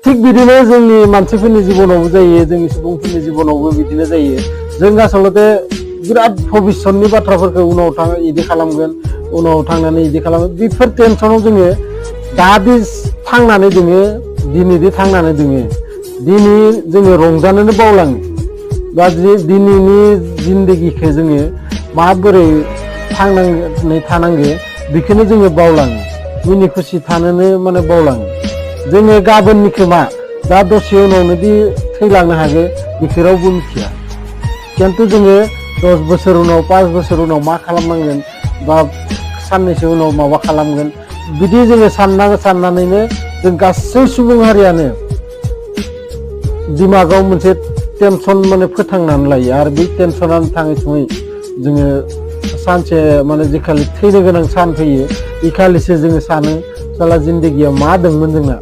थिग बिदिनो जोंनि मानसिफोरनि जिबनावबो जायो, जोंनि सुबुंफोरनि जिबनावबो बिदिनो जायो। जों आसलते बिराद भबिष्यतनि बाथ्राफोरखौ उनाव इदि खालामगोन, उनाव थांनानै इदि खालामगोन, बेफोर टेनसनाव जोङो दादि थांनानै दोङो, दिनैदि थांनानै दोङो, दिनै जोङो रंजानोनो बावलाङो। दा दिनैनि जिन्दगिखौ जोङो माबोरै थांनानै थानांगो बेखौनो जोङो बावलाङो, मिनि खुसि थानोनो माने बावलाङो। जोङो गाबोननिखौ मा दा दसे उनावनो दि थैलांनो हागो बेखौ रावबो मिथिया। खिन्थु जोङो 10 बोसोर उनाव 5 बोसोर उनाव मा खालामनांगोन बा साननैसो उनाव माबा खालामगोन बिदि जोङो साननानैनो जों गासै सुबुं हारियानो दिमागाव मोनसे टेनसन माने फोथांनानै लायो। आरो बे टेनसनानो थाङै थुङै जोङो सानसे माने जेखालि थैनो गोनां सान फैयो, बेखालिसो जोङो सानो साला जिन्दगियाव मा दंमोन जोंना।